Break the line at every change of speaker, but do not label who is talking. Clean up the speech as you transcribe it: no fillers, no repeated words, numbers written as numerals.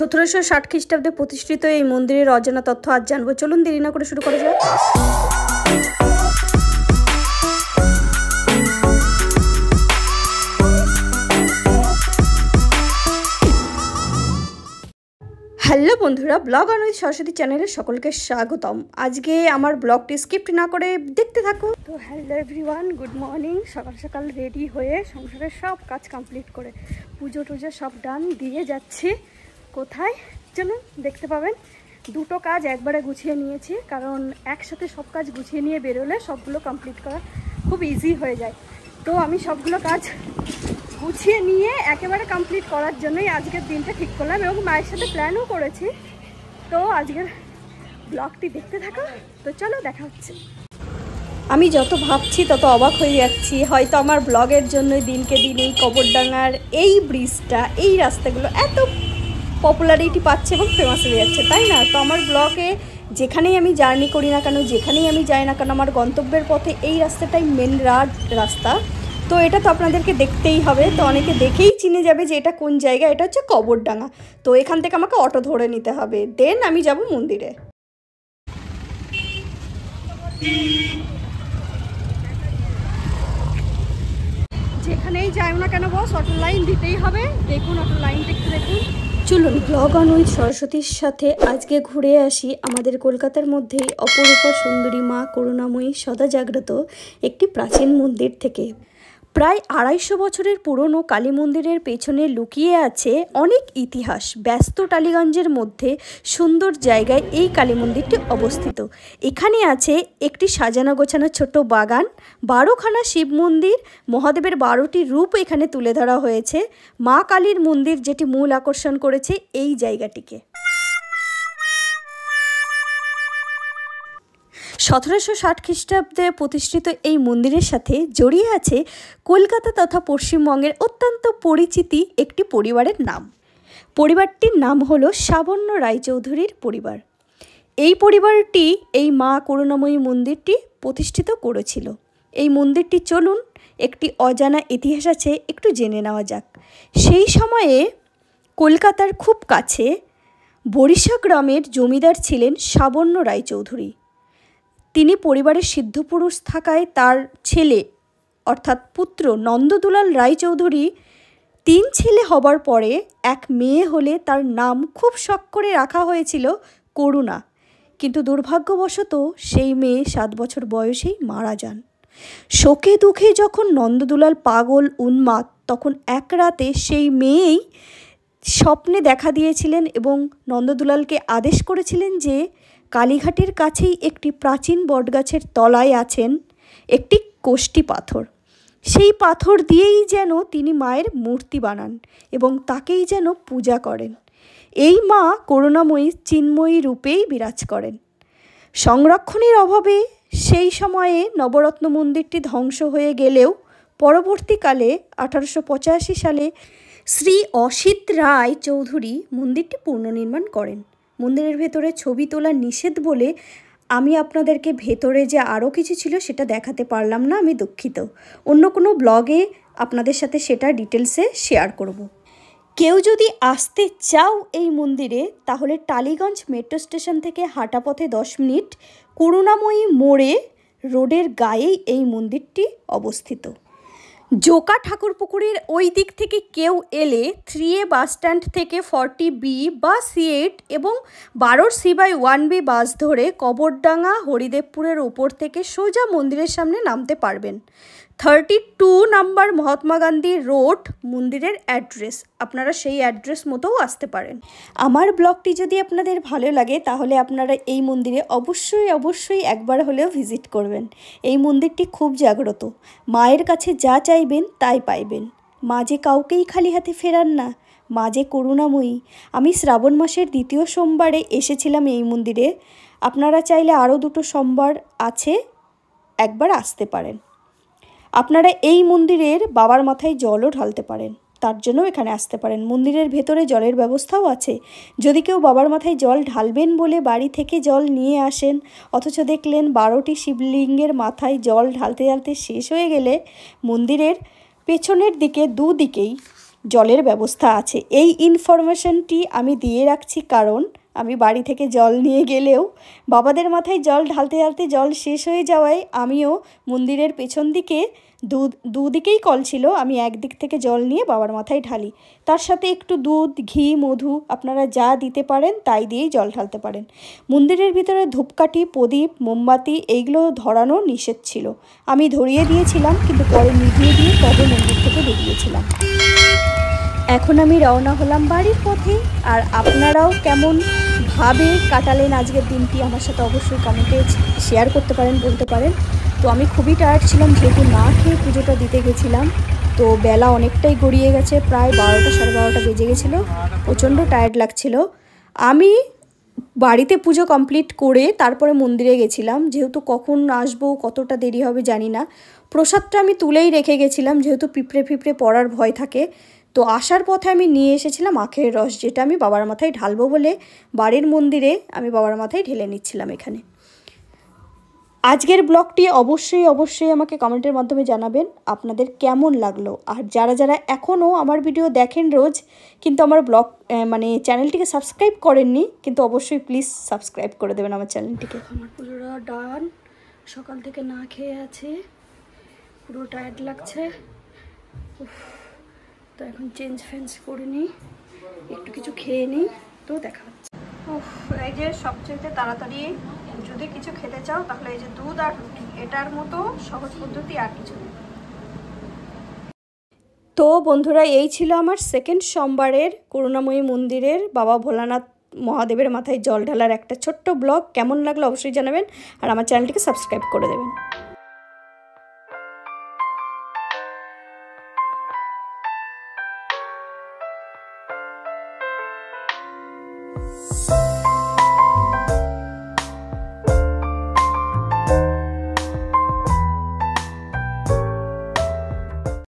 1760 খ্রিস্টাব্দে প্রতিষ্ঠিত এই মন্দিরের অজানা তথ্য আজ জানবো। চলুন দেরি না করে শুরু করা যাক। হ্যালো বন্ধুরা, ব্লগ অন উইথ সরস্বতী চ্যানেলে সকলকে স্বাগতম। আজকে আমার ব্লগটি স্কিপ্ট না করে দেখতে থাকো। তো হ্যালো এভরিওয়ান, গুড মর্নিং। সকাল সকাল রেডি হয়ে সংসারের সব কাজ কমপ্লিট করে পুজো টুজো সব ডান দিয়ে যাচ্ছি। কোথায় চলুন দেখতে পাবেন। দুটো কাজ একবারে গুছিয়ে নিয়েছি, কারণ একসাথে সব কাজ গুছিয়ে নিয়ে বেরোলে সবগুলো কমপ্লিট করা খুব ইজি হয়ে যায়। তো আমি সবগুলো কাজ গুছিয়ে নিয়ে একেবারে কমপ্লিট করার জন্যই আজকের দিনটা ঠিক করলাম এবং মায়ের সাথে প্ল্যানও করেছি। তো আজকের ব্লগটি দেখতে থাকো। তো চলো দেখা হচ্ছে। আমি যত ভাবছি তত অবাক হয়ে যাচ্ছি। হয়তো আমার ব্লগের জন্যই দিনকে দিন এই কবরডাঙ্গার এই ব্রিজটা, এই রাস্তাগুলো এত পপুলারিটি পাচ্ছে এবং ফেমাস হয়ে যাচ্ছে, তাই না? তো আমার ব্লগে যেখানেই আমি জার্নি করি না কেন, যেখানেই আমি যাই না কেন, আমার গন্তব্যের পথে এই রাস্তাটাই মেন রাস্তা। তো এটা তো আপনাদেরকে দেখতেই হবে। তো অনেকে দেখেই চিনে যাবে যে এটা কোন জায়গা। এটা হচ্ছে কবরডাঙ্গা। তো এখান থেকে আমাকে অটো ধরে নিতে হবে, দেন আমি যাব মন্দিরে। যেখানেই যাই না কেন বস, অটো লাইন দিতেই হবে। দেখুন অটো লাইনটা একটু দেখুন। চলুন ব্লগ অন উইথ সরস্বতীর সাথে আজকে ঘুরে আসি আমাদের কলকাতার মধ্যেই অপরূপা সুন্দরী মা করুণাময়ী সদা জাগ্রত একটি প্রাচীন মন্দির থেকে। প্রায় 250 বছরের পুরনো কালী মন্দিরের পেছনে লুকিয়ে আছে অনেক ইতিহাস। ব্যস্ত টালিগঞ্জের মধ্যে সুন্দর জায়গায় এই কালী মন্দিরটি অবস্থিত। এখানে আছে একটি সাজানো গোছানো ছোট বাগান, 12খানা শিব মন্দির, মহাদেবের 12টি রূপ এখানে তুলে ধরা হয়েছে। মা কালীর মন্দির যেটি মূল আকর্ষণ করেছে এই জায়গাটিকে। 1760 খ্রিস্টাব্দে প্রতিষ্ঠিত এই মন্দিরের সাথে জড়িয়ে আছে কলকাতা তথা পশ্চিমবঙ্গের অত্যন্ত পরিচিতি একটি পরিবারের নাম। পরিবারটির নাম হলো সাবর্ণ রায়চৌধুরীর পরিবার। এই পরিবারটি এই মা করুণাময়ী মন্দিরটি প্রতিষ্ঠিত করেছিল। এই মন্দিরটি চলুন একটি অজানা ইতিহাস আছে, একটু জেনে নেওয়া যাক। সেই সময়ে কলকাতার খুব কাছে বরিশা গ্রামের জমিদার ছিলেন সাবর্ণ রায়চৌধুরী। তিনি পরিবারের সিদ্ধপুরুষ থাকায় তার ছেলে অর্থাৎ পুত্র নন্দদুলাল রায়চৌধুরী 3 ছেলে হবার পরে এক মেয়ে হলে তার নাম খুব শখ করে রাখা হয়েছিল করুণা। কিন্তু দুর্ভাগ্যবশত সেই মেয়ে 7 বছর বয়সেই মারা যান। শোকে দুঃখে যখন নন্দদুলাল পাগল উন্মাদ, তখন এক রাতে সেই মেয়েই স্বপ্নে দেখা দিয়েছিলেন এবং নন্দদুলালকে আদেশ করেছিলেন যে কালীঘাটের কাছেই একটি প্রাচীন বটগাছের তলায় আছেন একটি কোষ্ঠী পাথর। সেই পাথর দিয়েই যেন তিনি মায়ের মূর্তি বানান এবং তাকেই যেন পূজা করেন। এই মা করুণাময়ী চিন্ময়ী রূপেই বিরাজ করেন। সংরক্ষণের অভাবে সেই সময়ে নবরত্ন মন্দিরটি ধ্বংস হয়ে গেলেও পরবর্তীকালে 1885 সালে শ্রী অসিত রায় চৌধুরী মন্দিরটি পুনর্নির্মাণ করেন। মন্দিরের ভেতরে ছবি তোলা নিষেধ বলে আমি আপনাদেরকে ভেতরে যে আরও কিছু ছিল সেটা দেখাতে পারলাম না, আমি দুঃখিত। অন্য কোনো ব্লগে আপনাদের সাথে সেটা ডিটেলসে শেয়ার করব। কেউ যদি আসতে চাও এই মন্দিরে, তাহলে টালিগঞ্জ মেট্রো স্টেশন থেকে হাঁটা পথে 10 মিনিট করুণাময়ী মোড়ে রোডের গায়েই এই মন্দিরটি অবস্থিত। জোকা ঠাকুরপুকুরের ওই দিক থেকে কেউ এলে 3A বাস স্ট্যান্ড থেকে 40B বা C8 এবং 12C/1B বাস ধরে কবরডাঙ্গা হরিদেবপুরের ওপর থেকে সোজা মন্দিরের সামনে নামতে পারবেন। 32 নম্বর মহাত্মা গান্ধী রোড মন্দিরের অ্যাড্রেস। আপনারা সেই অ্যাড্রেস মতোও আসতে পারেন। আমার ব্লগটি যদি আপনাদের ভালো লাগে তাহলে আপনারা এই মন্দিরে অবশ্যই একবার হলেও ভিজিট করবেন। এই মন্দিরটি খুব জাগ্রত। মায়ের কাছে যা চাইবেন তাই পাইবেন। মা যে কাউকেই খালি হাতে ফেরান না, মা যে করুণাময়ী। আমি শ্রাবণ মাসের 2য় সোমবারে এসেছিলাম এই মন্দিরে। আপনারা চাইলে আরও 2টো সোমবার আছে, একবার আসতে পারেন। আপনারা এই মন্দিরের বাবার মাথায় জলও ঢালতে পারেন, তার জন্য এখানে আসতে পারেন। মন্দিরের ভেতরে জলের ব্যবস্থাও আছে। যদি কেউ বাবার মাথায় জল ঢালবেন বলে বাড়ি থেকে জল নিয়ে আসেন, অথচ দেখলেন 12টি শিবলিঙ্গের মাথায় জল ঢালতে ঢালতে শেষ হয়ে গেলে মন্দিরের পেছনের দিকে দুদিকেই জলের ব্যবস্থা আছে। এই ইনফরমেশনটি আমি দিয়ে রাখছি কারণ আমি বাড়ি থেকে জল নিয়ে গেলেও বাবাদের মাথায় জল ঢালতে ঢালতে জল শেষ হয়ে যাওয়ায় আমিও মন্দিরের পেছন দিকে দুদিকেই কল ছিল, আমি একদিক থেকে জল নিয়ে বাবার মাথায় ঢালি। তার সাথে একটু দুধ, ঘি, মধু আপনারা যা দিতে পারেন তাই দিয়েই জল ঢালতে পারেন। মন্দিরের ভিতরে ধূপকাঠি, প্রদীপ, মোমবাতি এইগুলো ধরানো নিষেধ ছিল। আমি ধরিয়ে দিয়েছিলাম কিন্তু পরে নিভিয়ে দিয়ে তবে মন্দির থেকে বেরিয়েছিলাম। এখন আমি রওনা হলাম বাড়ির পথে। আর আপনারাও কেমনভাবে কাটালেন আজকের দিনটি আমার সাথে অবশ্যই কমেন্টে শেয়ার করতে পারেন, বলতে পারেন। তো আমি খুবই টায়ার্ড ছিলাম যেহেতু না খেয়ে পুজোটা দিতে গেছিলাম। তো বেলা অনেকটাই গড়িয়ে গেছে, প্রায় 12টা সাড়ে 12টা বেজে গেছিলো। প্রচণ্ড টায়ার্ড লাগছিল। আমি বাড়িতে পুজো কমপ্লিট করে তারপরে মন্দিরে গেছিলাম, যেহেতু কখন আসবো কতটা দেরি হবে জানি না। প্রসাদটা আমি তুলেই রেখে গেছিলাম যেহেতু পিঁপড়ে পড়ার ভয় থাকে। তো আসার পথে আমি নিয়ে এসেছিলাম আখের রস, যেটা আমি বাবার মাথায় ঢালবো বলে বাড়ির মন্দিরে আমি বাবার মাথায় ঢেলে নিচ্ছিলাম এখানে। আজকের ব্লগটি অবশ্যই আমাকে কমেন্টের মাধ্যমে জানাবেন আপনাদের কেমন লাগলো। আর যারা এখনও আমার ভিডিও দেখেন রোজ কিন্তু আমার ব্লগ চ্যানেলটিকে সাবস্ক্রাইব করেননি, কিন্তু অবশ্যই প্লিজ সাবস্ক্রাইব করে দেবেন আমার চ্যানেলটিকে। আমার পুজোটা ডান, সকাল থেকে না খেয়ে আছে, পুরো টায়ার্ড লাগছে। তো এখন চেঞ্জ করে নিই, একটু কিছু খেয়ে নিই, তো দেখা হচ্ছে। এই যে সবচেয়ে তাড়াতাড়ি যদি কিছু খেতে চাও তাহলে এই যে দুধ আর রুটি, এটার মতো সহজ পদ্ধতি আর কিছু নেই। তো বন্ধুরা, এই ছিল আমার সেকেন্ড সোমবারের করুণাময়ী মন্দিরের বাবা ভোলানাথ মহাদেবের মাথায় জল ঢালার একটা ছোট্ট ব্লগ। কেমন লাগলো অবশ্যই জানাবেন আর আমার চ্যানেলটিকে সাবস্ক্রাইব করে দেবেন।